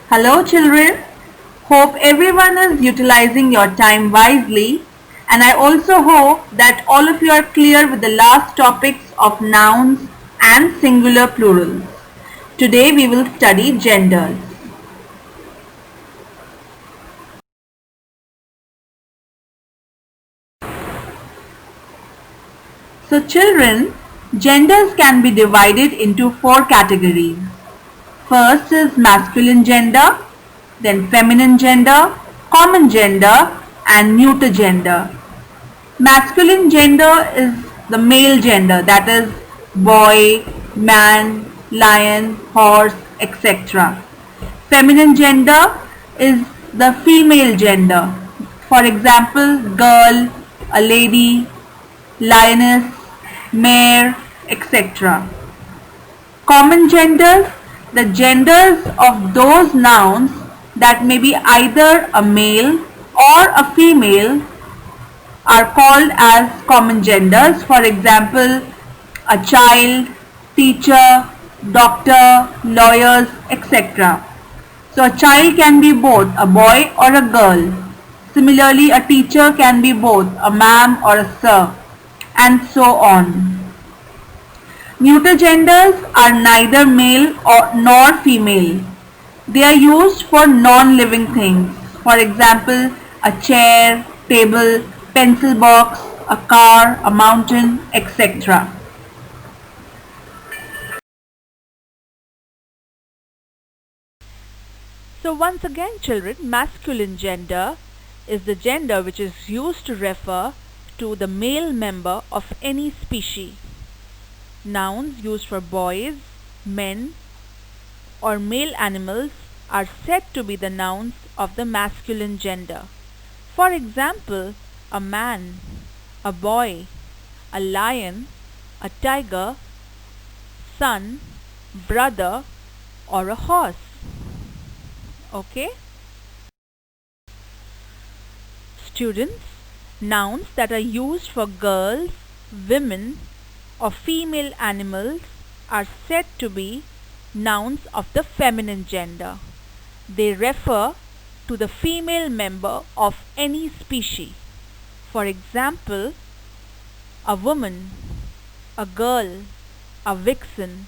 Hello children, hope everyone is utilizing your time wisely, and I also hope that all of you are clear with the last topics of nouns and singular plurals. Today we will study genders. So children, genders can be divided into four categories. First is masculine gender, then feminine gender, common gender, and neuter gender. Masculine gender is the male gender, that is boy, man, lion, horse, etc. Feminine gender is the female gender. For example, girl, a lady, lioness, mare, etc. Common genders, the genders of those nouns that may be either a male or a female are called as common genders. For example, a child, teacher, doctor, lawyers, etc. So a child can be both a boy or a girl. Similarly, a teacher can be both a ma'am or a sir, and so on. Neuter genders are neither male nor female. They are used for non-living things. For example, a chair, table, pencil box, a car, a mountain, etc. So once again children, masculine gender is the gender which is used to refer to the male member of any species. Nouns used for boys, men or male animals are said to be the nouns of the masculine gender. For example, a man, a boy, a lion, a tiger, son, brother or a horse. Okay? Students, nouns that are used for girls, women or female animals are said to be nouns of the feminine gender. They refer to the female member of any species. For example, a woman, a girl, a vixen,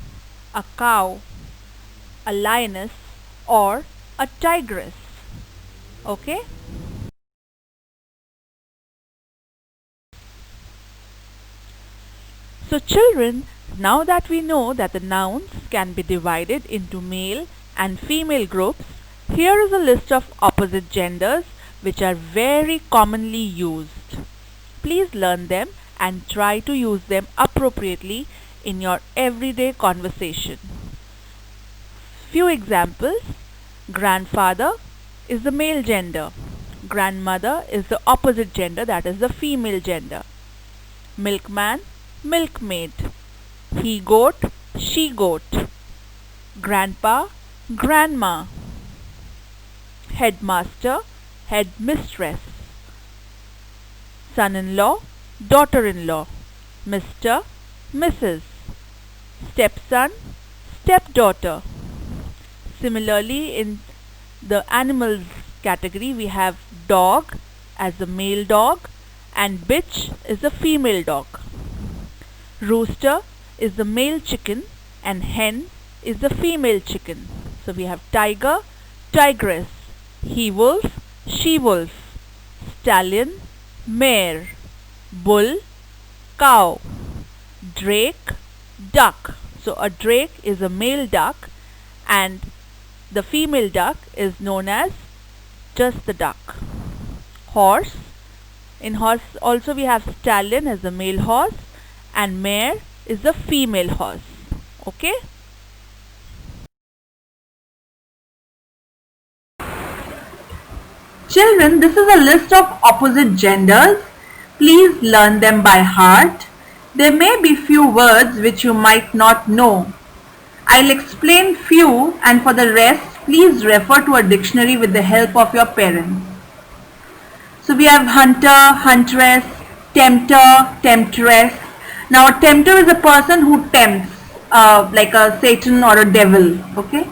a cow, a lioness or a tigress. Okay? So children, now that we know that the nouns can be divided into male and female groups, here is a list of opposite genders which are very commonly used. Please learn them and try to use them appropriately in your everyday conversation. Few examples: grandfather is the male gender. Grandmother is the opposite gender, that is the female gender. Milkman, milkmaid. He goat, she goat. Grandpa, grandma. Headmaster, headmistress. Son-in-law, daughter-in-law. Mr., Mrs. Stepson, stepdaughter. Similarly, in the animals category, we have dog as the male dog and bitch is the female dog. Rooster is the male chicken and hen is the female chicken. So we have tiger, tigress, he-wolf, she-wolf, stallion, mare, bull, cow, drake, duck. So a drake is a male duck and the female duck is known as just the duck. Horse. In horse also we have stallion as the male horse and mare is the female horse. Okay? Children, this is a list of opposite genders. Please learn them by heart. There may be few words which you might not know. I'll explain few, and for the rest, please refer to a dictionary with the help of your parents. So we have hunter, huntress, tempter, temptress. Now a tempter is a person who tempts, like a Satan or a devil. Okay.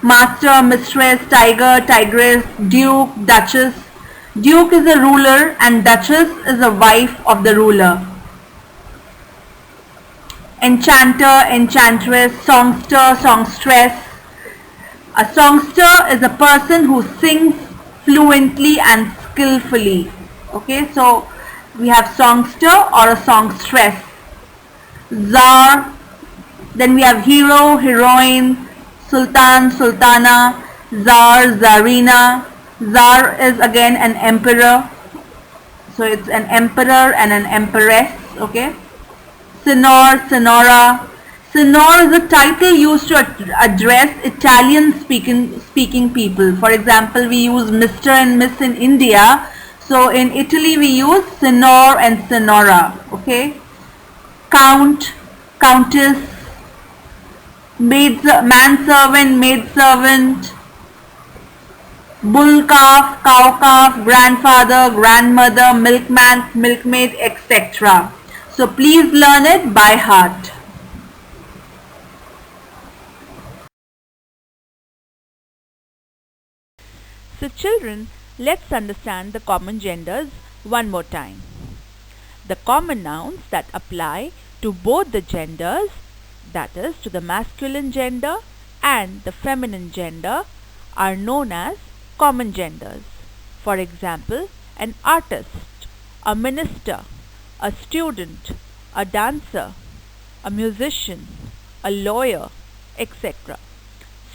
Master, mistress, tiger, tigress, duke, duchess. Duke is a ruler and duchess is a wife of the ruler. Enchanter, enchantress, songster, songstress. A songster is a person who sings fluently and skillfully. Okay, so we have songster or a songstress. Tsar, then we have hero, heroine, sultan, sultana, tsar, tsarina. Tsar is again an emperor. So it's an emperor and an empress. Okay. Signor, signora. Signor is a title used to address Italian speaking people. For example, we use Mr. and Miss in India. So in Italy we use signor and signora. Okay. Count, countess, manservant, maidservant, bull calf, cow calf, grandfather, grandmother, milkman, milkmaid, etc. So please learn it by heart. So children, let's understand the common genders one more time. The common nouns that apply to both the genders, that is to the masculine gender and the feminine gender, are known as common genders. For example, an artist, a minister, a student, a dancer, a musician, a lawyer, etc.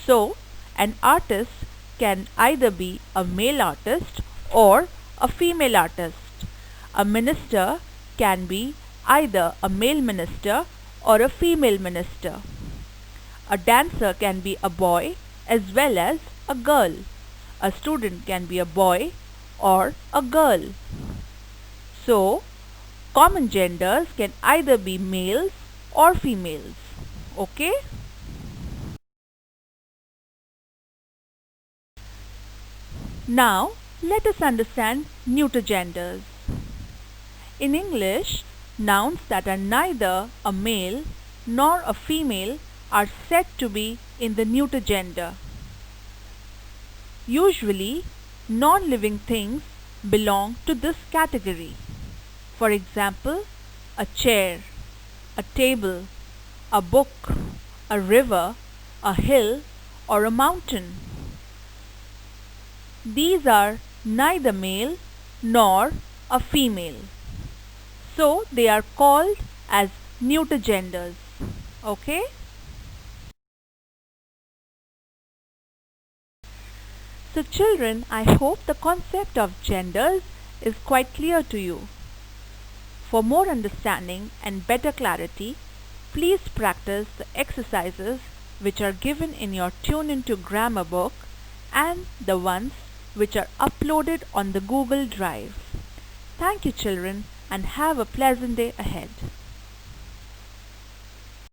So, an artist can either be a male artist or a female artist. A minister can be either a male minister or a female minister. A dancer can be a boy as well as a girl. A student can be a boy or a girl. So, common genders can either be males or females. Okay? Now, let us understand neuter genders. In English, nouns that are neither a male nor a female are said to be in the neuter gender. Usually, non-living things belong to this category. For example, a chair, a table, a book, a river, a hill, or a mountain. These are neither male nor a female. So they are called as neuter genders. Okay? So children, I hope the concept of genders is quite clear to you. For more understanding and better clarity, please practice the exercises which are given in your Tune Into Grammar book and the ones which are uploaded on the Google Drive. Thank you children and have a pleasant day ahead.